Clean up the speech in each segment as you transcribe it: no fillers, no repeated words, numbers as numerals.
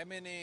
MNA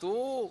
2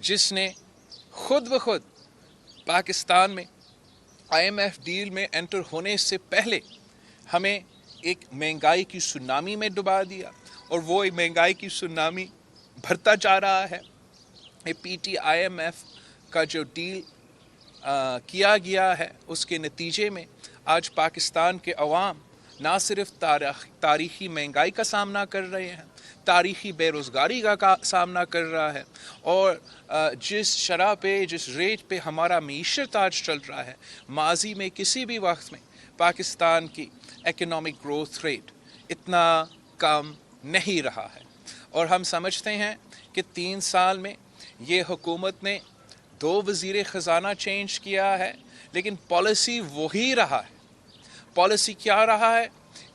جس نے خود بخود پاکستان میں IMF ڈیل میں انٹر ہونے سے پہلے ہمیں ایک مہنگائی کی سونامی میں ڈبا دیا، اور وہ ایک مہنگائی کی سونامی بڑھتا جا رہا ہے۔ IMF کا جو ڈیل کیا گیا ہے، اس کے نتیجے میں آج پاکستان کے عوام نہ صرف تاریخی مہنگائی کا سامنا کر رہے ہیں، تاریخی بے روزگاری کا سامنا کر رہا ہے، اور جس شرح پہ، جس ریٹ پہ ہمارا معیشت آج چل رہا ہے، ماضی میں کسی بھی وقت میں پاکستان کی اکنامک گروتھ ریٹ اتنا کم نہیں رہا ہے۔ اور ہم سمجھتے ہیں کہ 3 سال میں یہ حکومت نے 2 وزیر خزانہ چینج کیا ہے، لیکن پالیسی وہی رہا ہے۔ پالیسی کیا رہا ہے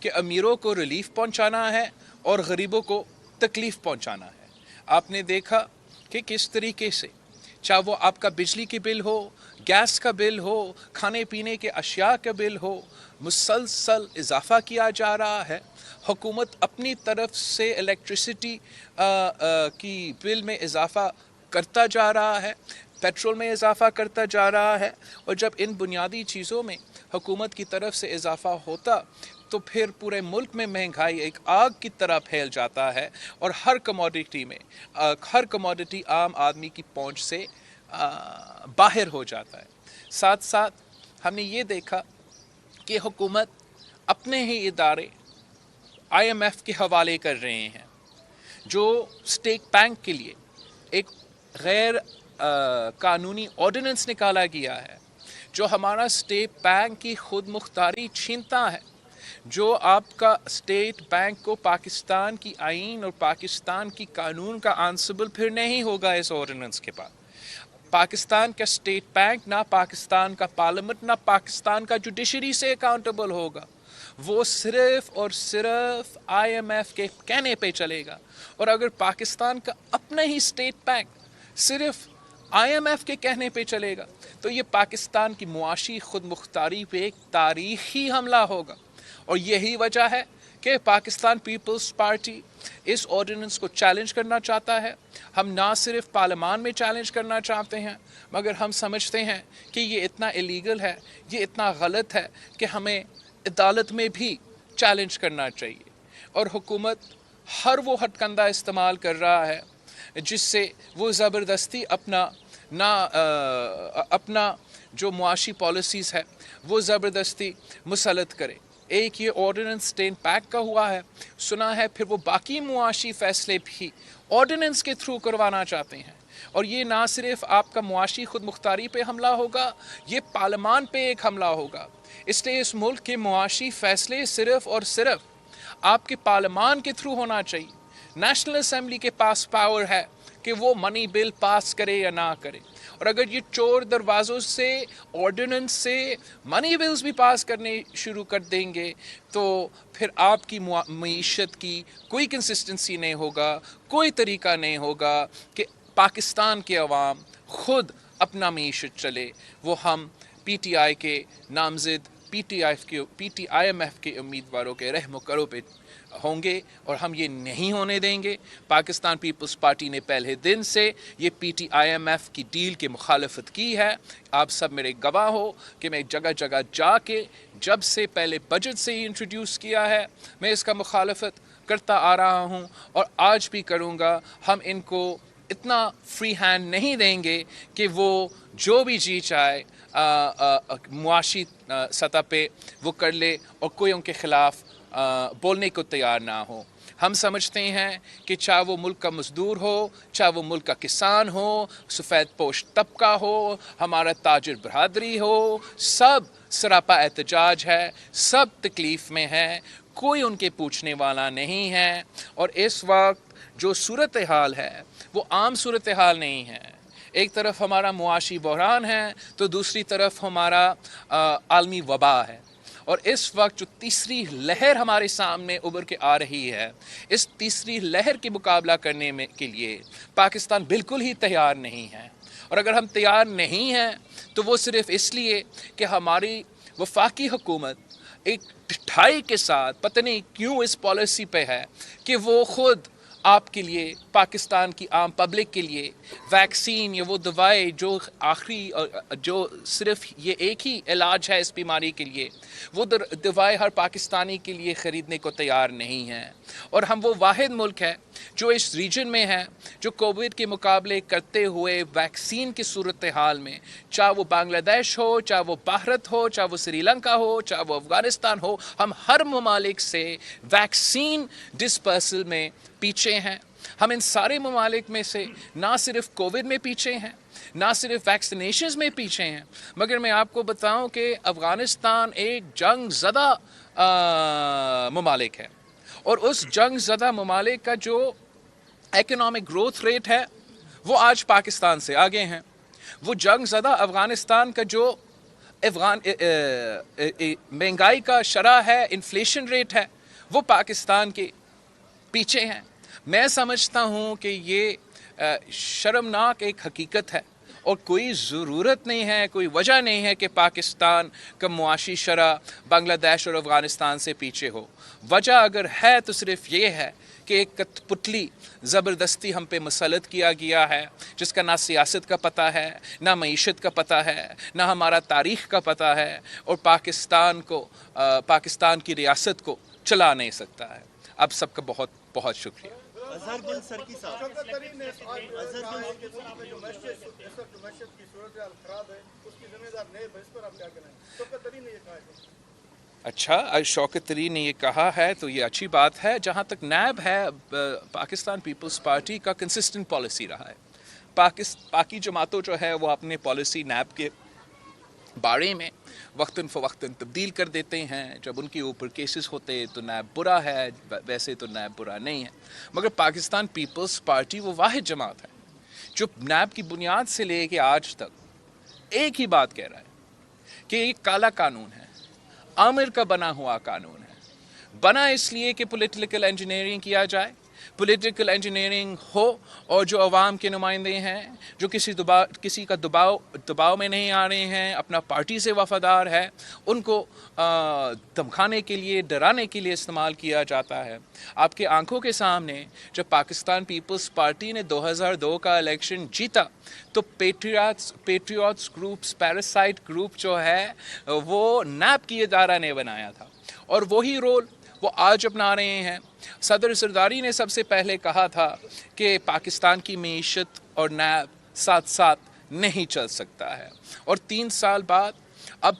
کہ امیروں کو ریلیف پہنچانا ہے اور غریبوں کو تکلیف پہنچانا ہے۔ آپ نے دیکھا کہ کس طریقے سے، چاہے وہ آپ کا بجلی کی بل ہو، گیس کا بل ہو، کھانے پینے کے اشیاء کا بل ہو، مسلسل اضافہ کیا جا رہا ہے۔ حکومت اپنی طرف سے الیکٹریسٹی کی بل میں اضافہ کرتا جا رہا ہے، پیٹرول میں اضافہ کرتا جا رہا ہے، اور جب ان بنیادی چیزوں میں حکومت کی طرف سے اضافہ ہوتا تو پھر پورے ملک میں مہنگائی ایک آگ کی طرح پھیل جاتا ہے، اور ہر کموڈٹی عام آدمی کی پہنچ سے باہر ہو جاتا ہے۔ ساتھ ساتھ ہم نے یہ دیکھا کہ حکومت اپنے ہی ادارے IMF کے حوالے کر رہے ہیں۔ جو اسٹیٹ بینک کے لیے ایک غیر قانونی آرڈیننس نکالا گیا ہے، جو ہمارا اسٹیٹ بینک کی خود مختاری چھینتا ہے، جو آپ کا اسٹیٹ بینک کو پاکستان کی آئین اور پاکستان کی قانون کا آنسبل پھر نہیں ہوگا اس آرڈیننس کے بعد۔ پاکستان کا اسٹیٹ بینک نہ پاکستان کا پارلیمنٹ، نہ پاکستان کا جوڈیشری سے اکاؤنٹیبل ہوگا، وہ صرف اور صرف IMF کے کہنے پہ چلے گا۔ اور اگر پاکستان کا اپنا ہی اسٹیٹ بینک صرف IMF کے کہنے پہ چلے گا تو یہ پاکستان کی معاشی خود مختاری پہ ایک تاریخی حملہ ہوگا۔ اور یہی وجہ ہے کہ پاکستان پیپلز پارٹی اس آرڈیننس کو چیلنج کرنا چاہتا ہے۔ ہم نہ صرف پارلیمان میں چیلنج کرنا چاہتے ہیں، مگر ہم سمجھتے ہیں کہ یہ اتنا ایلیگل ہے، یہ اتنا غلط ہے کہ ہمیں عدالت میں بھی چیلنج کرنا چاہیے۔ اور حکومت ہر وہ ہتھ کنڈہ استعمال کر رہا ہے جس سے وہ زبردستی اپنا جو معاشی پالیسیز ہے وہ زبردستی مسلط کرے۔ ایک یہ آرڈیننس اسٹیٹ بینک کا ہوا ہے، سنا ہے پھر وہ باقی معاشی فیصلے بھی آرڈیننس کے تھرو کروانا چاہتے ہیں۔ اور یہ نہ صرف آپ کا معاشی خود مختاری پہ حملہ ہوگا، یہ پارلیمان پہ ایک حملہ ہوگا۔ اس لیے اس ملک کے معاشی فیصلے صرف اور صرف آپ کے پارلیمان کے تھرو ہونا چاہیے۔ نیشنل اسمبلی کے پاس پاور ہے کہ وہ منی بل پاس کرے یا نہ کرے، اور اگر یہ چور دروازوں سے آرڈیننس سے منی بلز بھی پاس کرنے شروع کر دیں گے تو پھر آپ کی معیشت کی کوئی کنسسٹنسی نہیں ہوگا، کوئی طریقہ نہیں ہوگا کہ پاکستان کے عوام خود اپنا معیشت چلے۔ وہ ہم PTI کے نامزد IMF کے امیدواروں کے رحم و کرم پہ ہوں گے، اور ہم یہ نہیں ہونے دیں گے۔ پاکستان پیپلز پارٹی نے پہلے دن سے یہ IMF کی ڈیل کی مخالفت کی ہے۔ آپ سب میرے گواہ ہو کہ میں جگہ جگہ جا کے جب سے پہلے بجٹ سے ہی انٹروڈیوس کیا ہے میں اس کا مخالفت کرتا آ رہا ہوں، اور آج بھی کروں گا۔ ہم ان کو اتنا فری ہینڈ نہیں دیں گے کہ وہ جو بھی جی چاہے معاشی سطح پہ وہ کر لے اور کوئی ان کے خلاف بولنے کو تیار نہ ہو۔ ہم سمجھتے ہیں کہ چاہے وہ ملک کا مزدور ہو، چاہے وہ ملک کا کسان ہو، سفید پوش طبقہ ہو، ہمارا تاجر برادری ہو، سب سراپا احتجاج ہے، سب تکلیف میں ہے، کوئی ان کے پوچھنے والا نہیں ہے۔ اور اس وقت جو صورتحال ہے وہ عام صورتحال نہیں ہے۔ ایک طرف ہمارا معاشی بحران ہے تو دوسری طرف ہمارا عالمی وبا ہے، اور اس وقت جو تیسری لہر ہمارے سامنے ابھر کے آ رہی ہے، اس تیسری لہر کے مقابلہ کرنے کے لیے پاکستان بالکل ہی تیار نہیں ہے۔ اور اگر ہم تیار نہیں ہیں تو وہ صرف اس لیے کہ ہماری وفاقی حکومت ایک ڈٹھائی کے ساتھ پتہ نہیں کیوں اس پالیسی پہ ہے کہ وہ خود آپ کے لیے, پاکستان کی عام پبلک کے لیے ویکسین یا وہ دوائیں جو آخری جو صرف یہ ایک ہی علاج ہے اس بیماری کے لیے, وہ دوائیں ہر پاکستانی کے لیے خریدنے کو تیار نہیں ہیں. اور ہم وہ واحد ملک ہے جو اس ریجن میں ہے جو کووڈ کے مقابلے کرتے ہوئے ویکسین کی صورتحال میں, چاہے وہ بنگلہ دیش ہو, چاہے وہ بھارت ہو, چاہے وہ سری لنکا ہو, چاہے وہ افغانستان ہو, ہم ہر ممالک سے ویکسین ڈسپرسل میں پیچھے ہیں. ہم ان سارے ممالک میں سے نہ صرف کووڈ میں پیچھے ہیں, نہ صرف ویکسینیشنز میں پیچھے ہیں, مگر میں آپ کو بتاؤں کہ افغانستان ایک جنگ زدہ ممالک ہے, اور اس جنگ زدہ ممالک کا جو اکنامک گروتھ ریٹ ہے وہ آج پاکستان سے آگے ہیں. وہ جنگ زدہ افغانستان کا جو مہنگائی کا شرح ہے, انفلیشن ریٹ ہے, وہ پاکستان کے پیچھے ہیں. میں سمجھتا ہوں کہ یہ شرمناک ایک حقیقت ہے, اور کوئی ضرورت نہیں ہے, کوئی وجہ نہیں ہے کہ پاکستان کا معاشی شرح بنگلہ دیش اور افغانستان سے پیچھے ہو. وجہ اگر ہے تو صرف یہ ہے کہ ایک پتلی زبردستی ہم پہ مسلط کیا گیا ہے, جس کا نہ سیاست کا پتہ ہے, نہ معیشت کا پتہ ہے, نہ ہمارا تاریخ کا پتہ ہے, اور پاکستان کی ریاست کو چلا نہیں سکتا ہے. اب سب کا بہت بہت شکریہ. اظہر گل سرکی صاحب, اچھا, شوکت ترین نے یہ کہا ہے تو یہ اچھی بات ہے. جہاں تک نیب ہے, پاکستان پیپلز پارٹی کا کنسسٹنٹ پالیسی رہا ہے. باقی جماعتوں جو ہے وہ اپنے پالیسی نیب کے بارے میں وقتاً فوقتاً تبدیل کر دیتے ہیں. جب ان کے اوپر کیسز ہوتے تو نیب برا ہے, ویسے تو نیب برا نہیں ہے. مگر پاکستان پیپلز پارٹی وہ واحد جماعت ہے جو نیب کی بنیاد سے لے کے آج تک ایک ہی بات کہہ رہا ہے کہ یہ کالا قانون ہے, آمر کا بنا ہوا قانون ہے. بنا اس لیے کہ پولیٹیکل انجینئرنگ کیا جائے, پولیٹیکل انجینئرنگ ہو, اور جو عوام کے نمائندے ہیں جو کسی کا دباؤ میں نہیں آ رہے ہیں, اپنا پارٹی سے وفادار ہے, ان کو دھمکانے کے لیے, ڈرانے کے لیے استعمال کیا جاتا ہے. آپ کے آنکھوں کے سامنے جب پاکستان پیپلز پارٹی نے 2002 کا الیکشن جیتا تو پیٹریوٹس گروپس, پیراسائٹ گروپ جو ہے وہ نیب کی ادارہ نے بنایا تھا, اور وہی رول وہ آج اپنا رہے ہیں. صدر زرداری نے سب سے پہلے کہا تھا کہ پاکستان کی معیشت اور نیب ساتھ ساتھ نہیں چل سکتا ہے, اور 3 سال بعد اب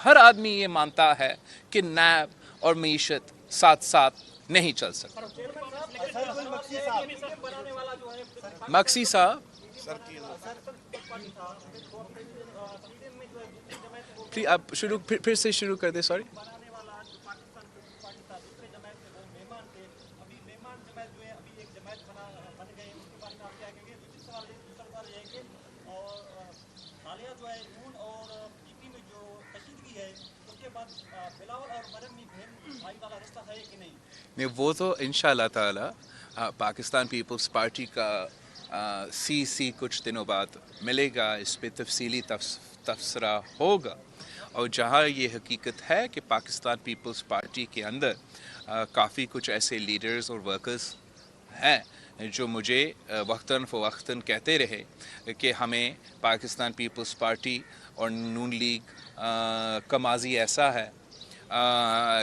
ہر آدمی یہ مانتا ہے کہ نیب اور معیشت ساتھ ساتھ نہیں چل سکتا. مکسی صاحب, آپ پھر سے شروع کر دیں. سوری. نہیں, وہ تو انشاءاللہ تعالی پاکستان پیپلز پارٹی کا سی کچھ دنوں بعد ملے گا, اس پہ تفصیلی تبصرہ ہوگا. اور جہاں یہ حقیقت ہے کہ پاکستان پیپلز پارٹی کے اندر کافی کچھ ایسے لیڈرز اور ورکرز ہیں جو مجھے وقتاً فوقتاً کہتے رہے کہ ہمیں پاکستان پیپلز پارٹی اور نون لیگ کا ماضی ایسا ہے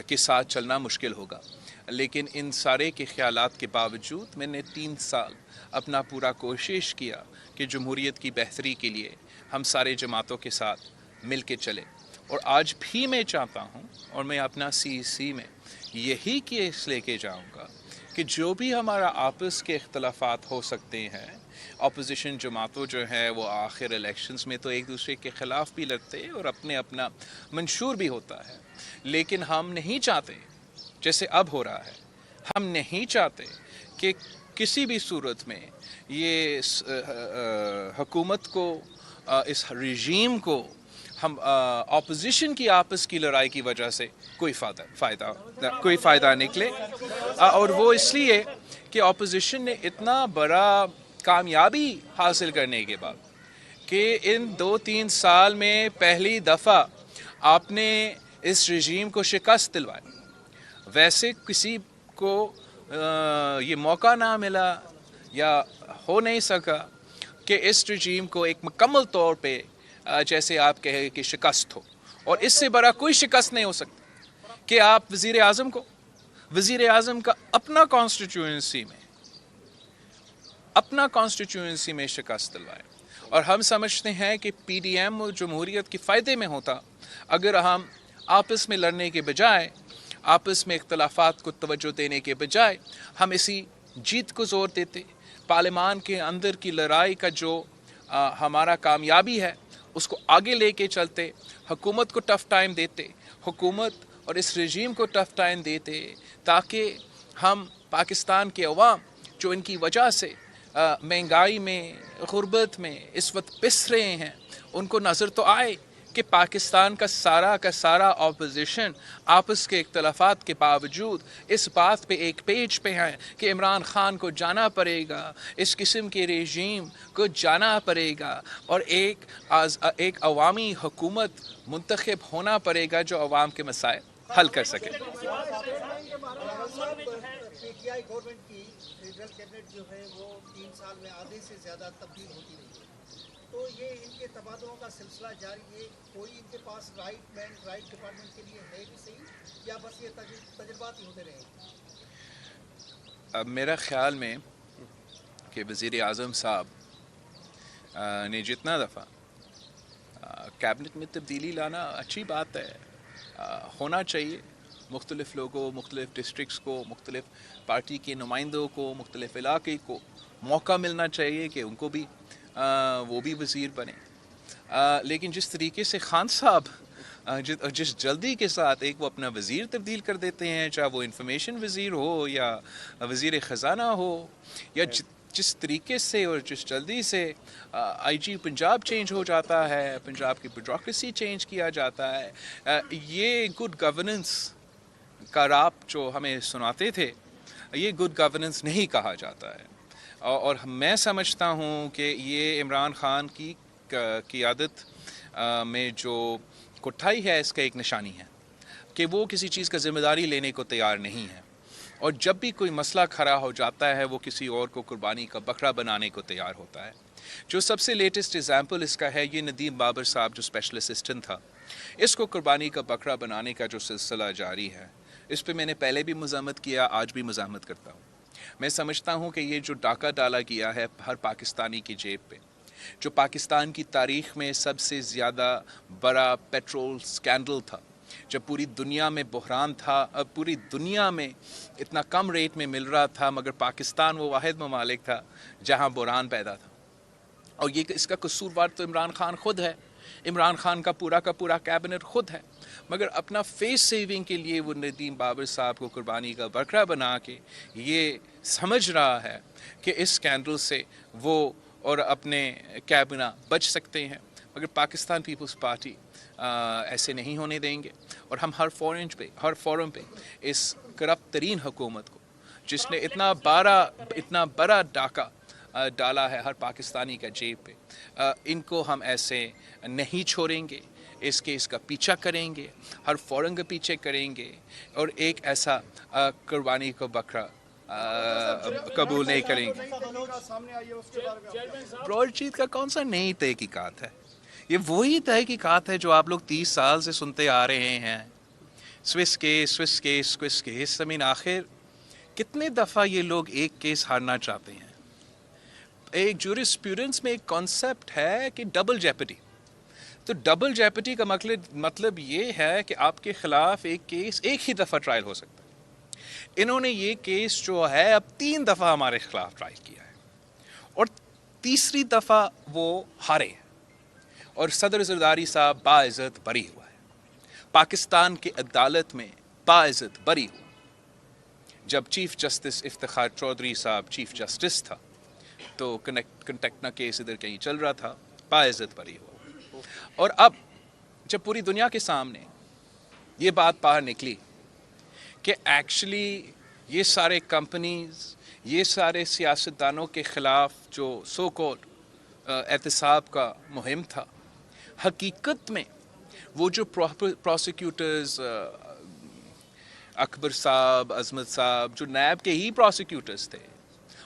کہ ساتھ چلنا مشکل ہوگا. لیکن ان سارے کے خیالات کے باوجود میں نے 3 سال اپنا پورا کوشش کیا کہ جمہوریت کی بہتری کے لیے ہم سارے جماعتوں کے ساتھ مل کے چلیں. اور آج بھی میں چاہتا ہوں, اور میں اپنا سی میں یہی کیس لے کے جاؤں گا کہ جو بھی ہمارا آپس کے اختلافات ہو سکتے ہیں, اپوزیشن جماعتوں جو ہیں وہ آخر الیکشنز میں تو ایک دوسرے کے خلاف بھی لڑتے اور اپنا منشور بھی ہوتا ہے, لیکن ہم نہیں چاہتے, جیسے اب ہو رہا ہے, ہم نہیں چاہتے کہ کسی بھی صورت میں یہ حکومت کو, اس رژیم کو ہم اپوزیشن کی آپس کی لڑائی کی وجہ سے کوئی فائدہ نکلے. اور وہ اس لیے کہ اپوزیشن نے اتنا بڑا کامیابی حاصل کرنے کے بعد کہ ان 2-3 سال میں پہلی دفعہ آپ نے اس رژیم کو شکست دلوائی. ویسے کسی کو یہ موقع نہ ملا یا ہو نہیں سکا کہ اس رجیم کو ایک مکمل طور پہ جیسے آپ کہے کہ شکست ہو، اور اس سے بڑا کوئی شکست نہیں ہو سکتا کہ آپ وزیر اعظم کا اپنا کانسٹیٹیوئنسی میں شکست دلوائے. اور ہم سمجھتے ہیں کہ پی ڈی ایم جمہوریت کے فائدے میں ہوتا اگر ہم آپس میں لڑنے کے بجائے، آپس میں اختلافات کو توجہ دینے کے بجائے ہم اسی جیت کو زور دیتے. پارلیمان کے اندر کی لڑائی کا جو ہمارا کامیابی ہے اس کو آگے لے کے چلتے، حکومت کو ٹف ٹائم دیتے، حکومت اور اس رجیم کو ٹف ٹائم دیتے، تاکہ ہم پاکستان کے عوام جو ان کی وجہ سے مہنگائی میں، غربت میں اس وقت پس رہے ہیں، ان کو نظر تو آئے کہ پاکستان کا سارا اپوزیشن آپس کے اختلافات کے باوجود اس بات پہ ایک پیج پہ ہے کہ عمران خان کو جانا پڑے گا، اس قسم کے رژیم کو جانا پڑے گا، اور ایک عوامی حکومت منتخب ہونا پڑے گا جو عوام کے مسائل حل کر سکے. پی ٹی آئی گورنمنٹ کی فیڈرل کیبنٹ جو ہے وہ 3 سال میں آدھے سے زیادہ تبدیل ہوتی رہی ہے، تو یہ ان کے تبادلوں کا سلسلہ جاری ہے. کوئی ان کے پاس رائٹ ڈپارٹمنٹ کے لیے ہے بھی صحیح، یا بس یہ تجربات ہی ہوتے رہے؟ اب میرا خیال میں کہ وزیر اعظم صاحب نے جتنا دفعہ کیبنٹ میں تبدیلی لانا اچھی بات ہے، ہونا چاہیے. مختلف لوگوں، مختلف ڈسٹرکٹس کو، مختلف پارٹی کے نمائندوں کو، مختلف علاقے کو موقع ملنا چاہیے کہ ان کو بھی وہ بھی وزیر بنے. لیکن جس طریقے سے خان صاحب جس جلدی کے ساتھ ایک وہ اپنا وزیر تبدیل کر دیتے ہیں، چاہے وہ انفارمیشن وزیر ہو یا وزیر خزانہ ہو، یا جس طریقے سے اور جس جلدی سے آئی جی پنجاب چینج ہو جاتا ہے، پنجاب کی بیوروکریسی چینج کیا جاتا ہے، یہ گڈ گورننس کا راپ جو ہمیں سناتے تھے، یہ گڈ گورننس نہیں کہا جاتا ہے. اور میں سمجھتا ہوں کہ یہ عمران خان کی قیادت میں جو کوٹھائی ہے اس کا ایک نشانی ہے کہ وہ کسی چیز کا ذمہ داری لینے کو تیار نہیں ہے، اور جب بھی کوئی مسئلہ کھڑا ہو جاتا ہے وہ کسی اور کو قربانی کا بکرا بنانے کو تیار ہوتا ہے. جو سب سے لیٹسٹ ایگزامپل اس کا ہے یہ ندیم بابر صاحب جو اسپیشل اسسٹنٹ تھا، اس کو قربانی کا بکرا بنانے کا جو سلسلہ جاری ہے، اس پہ میں نے پہلے بھی مزاحمت کیا، آج بھی مزاحمت کرتا ہوں. میں سمجھتا ہوں کہ یہ جو ڈاکہ ڈالا گیا ہے ہر پاکستانی کی جیب پہ، جو پاکستان کی تاریخ میں سب سے زیادہ بڑا پیٹرول سکینڈل تھا، جب پوری دنیا میں بحران تھا، اب پوری دنیا میں اتنا کم ریٹ میں مل رہا تھا، مگر پاکستان وہ واحد ممالک تھا جہاں بحران پیدا تھا. اور اس کا قصوروار تو عمران خان خود ہے، عمران خان کا پورا کیبنٹ خود ہے، مگر اپنا فیس سیونگ کے لیے وہ ندیم بابر صاحب کو قربانی کا بکرا بنا کے یہ سمجھ رہا ہے کہ اس اسکینڈل سے وہ اور اپنے کیبنہ بچ سکتے ہیں. مگر پاکستان پیپلز پارٹی ایسے نہیں ہونے دیں گے، اور ہم ہر فورم پہ اس کرپٹ ترین حکومت کو، جس نے اتنا بڑا ڈاکہ ڈالا ہے ہر پاکستانی کا جیب پہ، ان کو ہم ایسے نہیں چھوڑیں گے. اس کا پیچھا کریں گے، ہر فورم کا پیچھے کریں گے، اور ایک ایسا قربانی کو بکرا قبول نہیں کریں گے. براڈ چیت کا کون سا نئی تحقیقات ہے؟ یہ وہی تحقیقات ہے جو آپ لوگ 30 سال سے سنتے آ رہے ہیں. Swiss case. آخر کتنے دفعہ یہ لوگ ایک کیس ہارنا چاہتے ہیں؟ ایک جورسپروڈنس میں ایک کانسیپٹ ہے کہ ڈبل جیپٹی. تو ڈبل جیپٹی کا مطلب یہ ہے کہ آپ کے خلاف ایک کیس ایک ہی دفعہ ٹرائل ہو سکتا ہے. انہوں نے یہ کیس جو ہے اب 3 دفعہ ہمارے خلاف ٹرائل کیا ہے، اور تیسری دفعہ وہ ہارے ہیں، اور صدر زرداری صاحب باعزت بری ہوا ہے. پاکستان کی عدالت میں باعزت بری ہوا. جب چیف جسٹس افتخار چودھری صاحب چیف جسٹس تھا تو کنٹیکنا کیس ادھر کہیں چل رہا تھا، باعزت بری ہوا. اور اب جب پوری دنیا کے سامنے یہ بات باہر نکلی کہ ایکچولی یہ سارے کمپنیز، یہ سارے سیاستدانوں کے خلاف جو سو کالڈ احتساب کا مہم تھا، حقیقت میں وہ جو پروسیکیوٹرز اکبر صاحب, عظمت صاحب, جو نیب کے ہی پروسیکیوٹرز تھے,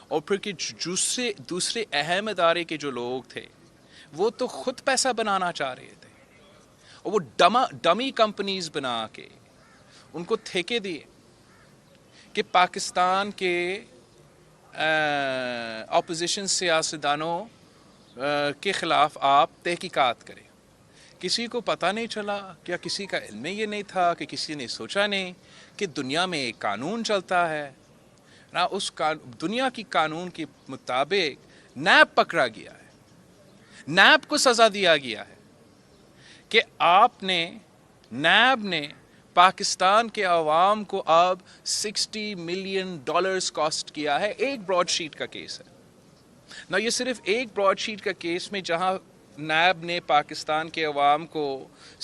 اور پھر کہ دوسرے اہم ادارے کے جو لوگ تھے وہ تو خود پیسہ بنانا چاہ رہے تھے, اور وہ ڈمی کمپنیز بنا کے ان کو ٹھیکے دیے کہ پاکستان کے اپوزیشن سیاستدانوں کے خلاف آپ تحقیقات کریں. کسی کو پتہ نہیں چلا, کیا کسی کا علم یہ نہیں تھا, کہ کسی نے سوچا نہیں کہ دنیا میں ایک قانون چلتا ہے نا, اس دنیا کی قانون کے مطابق نیب پکڑا گیا ہے, نیب کو سزا دیا گیا ہے کہ آپ نے, نیب نے پاکستان کے عوام کو اب $60 ملین کاسٹ کیا ہے. ایک براڈ شیٹ کا کیس ہے نا, یہ صرف ایک براڈ شیٹ کا کیس میں جہاں نیب نے پاکستان کے عوام کو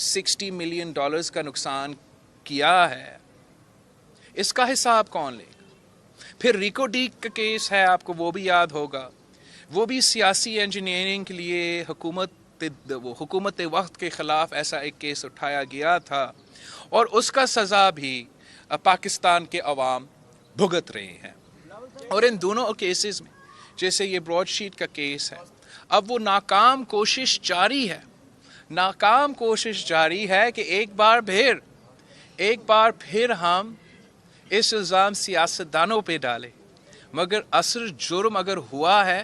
$60 ملین کا نقصان کیا ہے, اس کا حساب کون لے گا؟ پھر ریکو ڈیک کا کیس ہے, آپ کو وہ بھی یاد ہوگا, وہ بھی سیاسی انجینئرنگ کے لیے حکومت وقت کے خلاف ایسا ایک کیس اٹھایا گیا تھا, اور اس کا سزا بھی پاکستان کے عوام بھگت رہے ہیں. اور ان دونوں کیسز میں, جیسے یہ براڈ شیٹ کا کیس ہے, اب وہ ناکام کوشش جاری ہے کہ ایک بار پھر ہم اس الزام سیاستدانوں پہ ڈالیں, مگر اصل جرم اگر ہوا ہے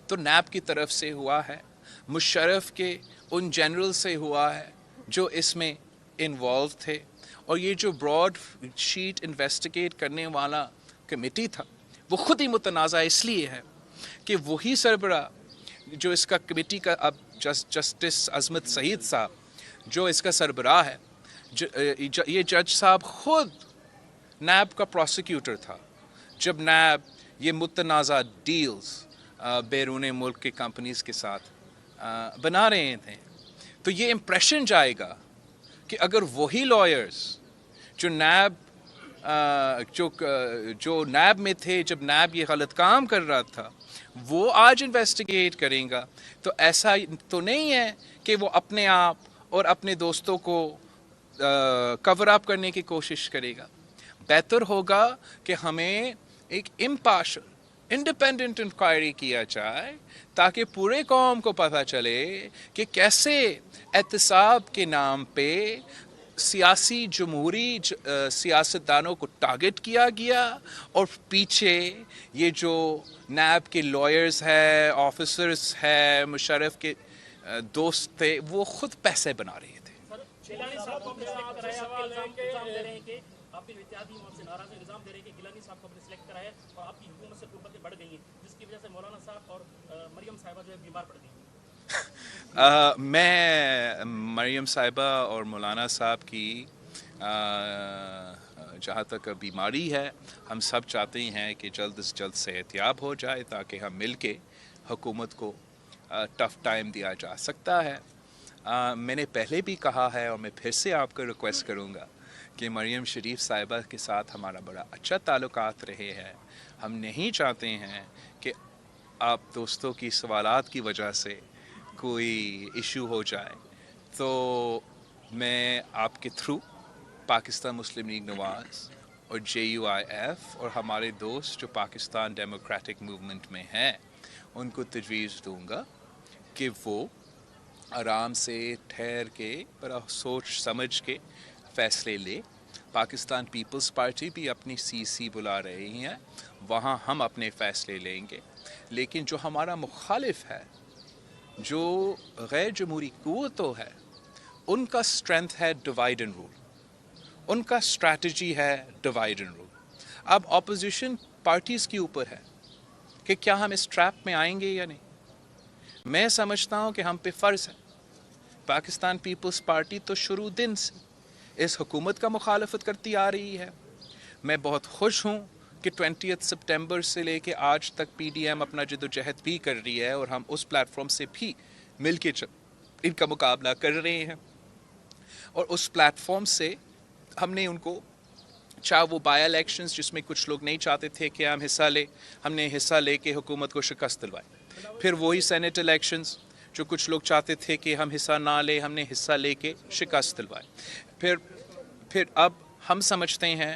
تو نیب کی طرف سے ہوا ہے, مشرف کے ان جنرل سے ہوا ہے جو اس میں انوالو تھے. اور یہ جو براڈ شیٹ انویسٹیگیٹ کرنے والا کمیٹی تھا وہ خود ہی متنازع اس لیے ہے کہ وہی سربراہ جو اس کا کمیٹی کا, اب جسٹس عظمت سعید صاحب جو اس کا سربراہ ہے, یہ جج صاحب خود نیب کا پروسیکیوٹر تھا جب نیب یہ متنازع ڈیلز بیرون ملک کے کمپنیز کے ساتھ بنا رہے تھے. تو یہ امپریشن جائے گا کہ اگر وہی لائرز جو نیب میں تھے جب نیب یہ غلط کام کر رہا تھا, وہ آج انویسٹیگیٹ کریں گا, تو ایسا تو نہیں ہے کہ وہ اپنے آپ اور اپنے دوستوں کو کور اپ کرنے کی کوشش کرے گا. بہتر ہوگا کہ ہمیں ایک امپارشل انڈیپینڈنٹ انکوائری کیا جائے تاکہ پورے قوم کو پتہ چلے کہ کیسے احتساب کے نام پہ سیاسی جمہوری سیاستدانوں کو ٹارگٹ کیا گیا, اور پیچھے یہ جو نیب کے لائرز ہے, آفیسرز ہے, مشرف کے دوست تھے, وہ خود پیسے بنا رہے تھے. گیلانی صاحب کو سلیکٹ کرایا, آپ الزام دے رہے ہیں کہ آپ کے اتحادی وہاں سے ناراض ہیں, الزام دے رہے ہیں کہ گیلانی صاحب کو آپ نے سلیکٹ کرایا اور آپ کی حکومت سے قربتیں بڑھ گئی ہیں, جس کی وجہ سے مولانا صاحب اور مریم صاحبہ جو ہے بیمار پڑ گئی ہیں. میں مریم صاحبہ اور مولانا صاحب کی جہاں تک بیماری ہے, ہم سب چاہتے ہیں کہ جلد از جلد صحتیاب ہو جائے تاکہ ہم مل کے حکومت کو ٹف ٹائم دیا جا سکتا ہے. میں نے پہلے بھی کہا ہے اور میں پھر سے آپ کو ریکویسٹ کروں گا کہ مریم شریف صاحبہ کے ساتھ ہمارا بڑا اچھا تعلقات رہے ہیں. ہم نہیں چاہتے ہیں کہ آپ دوستوں کی سوالات کی وجہ سے کوئی ایشو ہو جائے. تو میں آپ کے تھرو پاکستان مسلم لیگ نواز اور JUIF اور ہمارے دوست جو پاکستان ڈیموکریٹک موومنٹ میں ہیں ان کو تجویز دوں گا کہ وہ آرام سے ٹھہر کے بڑا سوچ سمجھ کے فیصلے لے. پاکستان پیپلز پارٹی بھی اپنی CC بلا رہی ہیں, وہاں ہم اپنے فیصلے لیں گے. لیکن جو ہمارا مخالف ہے, جو غیر جمہوری قوتوں ہے, ان کا اسٹرینتھ ہے ڈیوائڈ اینڈ رول, ان کا اسٹریٹجی ہے ڈیوائڈ اینڈ رول. اب اپوزیشن پارٹیز کے اوپر ہے کہ کیا ہم اس ٹریپ میں آئیں گے یا نہیں. میں سمجھتا ہوں کہ ہم پہ فرض ہے. پاکستان پیپلز پارٹی تو شروع دن سے اس حکومت کا مخالفت کرتی آ رہی ہے. میں بہت خوش ہوں کہ 20 سپٹمبر سے لے کے آج تک PDM اپنا جد و جہد بھی کر رہی ہے, اور ہم اس پلیٹ فارم سے بھی مل کے ان کا مقابلہ کر رہے ہیں. اور اس پلیٹ فارم سے ہم نے ان کو, چاہے وہ بائی الیکشنز جس میں کچھ لوگ نہیں چاہتے تھے کہ ہم حصہ لیں, ہم نے حصہ لے کے حکومت کو شکست دلوائی. پھر وہی سینٹ الیکشنز جو کچھ لوگ چاہتے تھے کہ ہم حصہ نہ لیں, ہم نے حصہ لے کے شکست دلوائی. پھر اب ہم سمجھتے ہیں